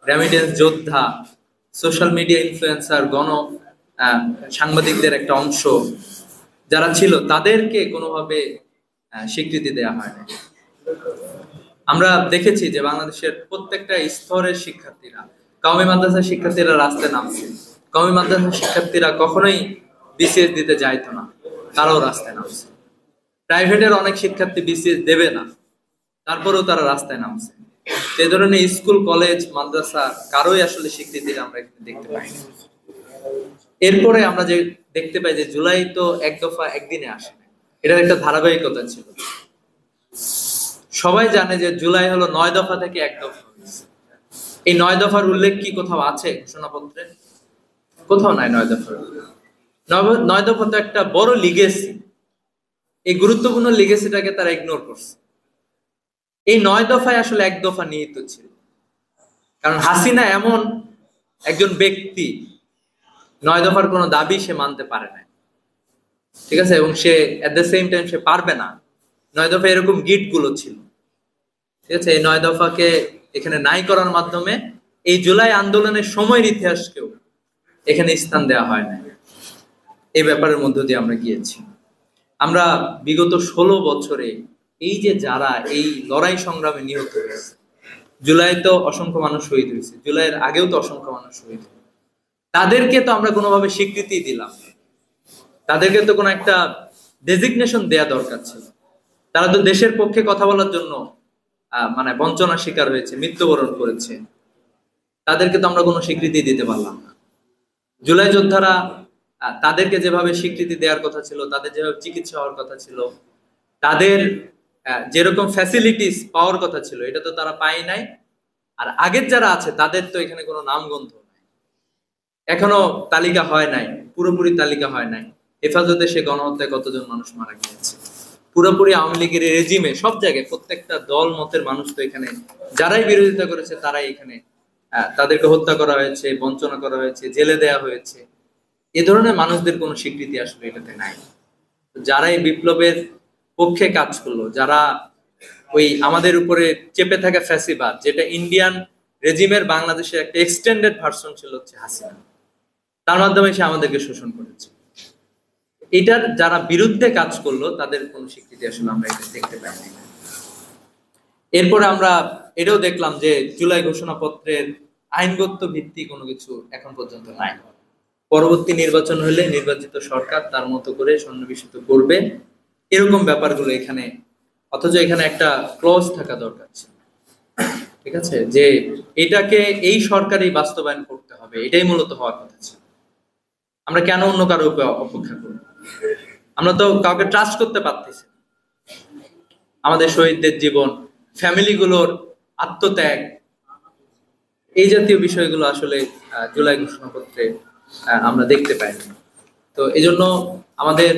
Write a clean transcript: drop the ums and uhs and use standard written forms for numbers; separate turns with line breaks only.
Remittance যোদ্ধা, social media influencer, সাংবাদিকদের একটা অংশ যারা ছিল তাদেরকে কোনোভাবে স্বীকৃতি দেওয়া হয় না। আমরা দেখেছি যে বাংলাদেশের প্রত্যেকটা স্তরের শিক্ষার্থীরা, কওমি মাদ্রাসার শিক্ষার্থীরা রাস্তায় নামছে। কওমি মাদ্রাসার শিক্ষার্থীরা কখনোই বিসিএস দিতে যাইতো না, তারাও রাস্তায় নামছে। প্রাইভেটের অনেক শিক্ষার্থী বিসিএস দেবে না, তারপরেও তারা রাস্তায় নামছে। এই ধরনের স্কুল, কলেজ, মাদ্রাসা কারোই আসলে স্বীকৃতিটা আমরা দেখতে পাই না। এরপরে আমরা যে দেখতে পাই যে জুলাই তো এক দফা একদিনে আসে না, এটার একটা ধারাবাহিকতা ছিল। সবাই জানে যে জুলাই হলো 9 দফা থেকে 1 দফা। এই 9 দফার উল্লেখ কি কোথাও আছে ঘোষণাপত্রে? কোথাও নাই 9 দফার। 9 দফা তো একটা বড় লিগেসি, এই গুরুত্বপূর্ণ লিগেসিটাকে তারা ইগনোর করছে। এই 9 দফায় আসলে 1 দফা নিহিত ছিল, কারণ হাসিনা এমন একজন ব্যক্তি 9 দফার কোনো দাবি সে মানতে পারে না, ঠিক আছে, এবং সে এট দ্য সেম টাইম সে পারবে না। 9 দফা এরকম গিট গুলো ছিল, ঠিক আছে। এই 9 দফাকে এখানে নাই করার মাধ্যমে এই জুলাই আন্দোলনের সময়ের ইতিহাসকেও এখানে স্থান দেওয়া হয় না। এই ব্যাপারের মধ্য দিয়ে আমরা গিয়েছি। আমরা বিগত 16 বছরে এই যে যারা এই লড়াই সংগ্রামে নিহত হয়েছে, জুলাই তো অসংখ্য মানুষ শহীদ হয়েছে, জুলাইয়ের আগেও তো অসংখ্য মানুষ শহীদ হয়েছে, তাদেরকে তো আমরা কোনোভাবে স্বীকৃতি দিলাম, তাদেরকে তো কোনো একটা ডেজিগনেশন দেয়া দরকার ছিল। তারা তো দেশের পক্ষে কথা বলার জন্য মানে বঞ্চনার শিকার হয়েছে, মৃত্যুবরণ করেছে, তাদেরকে তো আমরা কোনো স্বীকৃতি দিতে পারলাম না। জুলাই যোদ্ধারা তাদেরকে যেভাবে স্বীকৃতি দেওয়ার কথা ছিল, তাদের যেভাবে চিকিৎসা হওয়ার কথা ছিল, তাদের যেরকম ফ্যাসিলিটিস পাওয়ার কথা ছিল, এটা তো তারা পায় নাই। আর আগের যারা আছে তাদের তো এখানে কোনো নামগন্ধ নাই, এখনো তালিকা হয় নাই, পুরোপুরি তালিকা হয় নাই। হেফাজতে সে গণহত্যায় কতজন মানুষ মারা গিয়েছে, পুরোপুরি আওয়ামী লীগের রেজিমে সব জায়গায় প্রত্যেকটা দল মতের মানুষ তো এখানে, যারাই বিরোধিতা করেছে তারাই এখানে, তাদেরকে হত্যা করা হয়েছে, বঞ্চনা করা হয়েছে, জেলে দেয়া হয়েছে। এ ধরনের মানুষদের কোনো স্বীকৃতি আসলে এটাতে নাই। যারা এই বিপ্লবের পক্ষে কাজ করলো, যারা ওই আমাদের উপরে চেপে থাকা ফ্যাসিবাদ, যেটা ইন্ডিয়ান রেজিমের বাংলাদেশের একটা এক্সটেন্ডেড ভার্সন ছিল হচ্ছে হাসিনা, তার মাধ্যমে সে আমাদেরকে শোষণ করেছে, এটার যারা বিরুদ্ধে কাজ করলো তাদের কোন স্বীকৃতি আসলে আমরা এটা দেখতে পাইনি। এরপরে আমরা এটাও দেখলাম যে জুলাই ঘোষণাপত্রের আইনগত ভিত্তি কোনো কিছু এখন পর্যন্ত নাই। পরবর্তী নির্বাচন হলে নির্বাচিত সরকার তার মতো করে সন্নিবেশিত করবে, এরকম ব্যাপারগুলো এখানে, অথচ এখানে একটা ক্লজ থাকা দরকার ছিল, ঠিক আছে, যে এটাকে এই সরকারই বাস্তবায়ন করতে হবে, এটাই মূলত হওয়ার কথা ছিল। আমরা কেন অন্য কারো উপর অপেক্ষা করব? আমরা তো কাউকে ট্রাস্ট করতে পারতেছি না। আমাদের শহীদদের জীবন, ফ্যামিলিগুলোর আত্মত্যাগ, এই জাতীয় বিষয়গুলো আসলে জুলাই ঘোষণাপত্রে আমরা দেখতে পাই না। তো এই জন্য আমাদের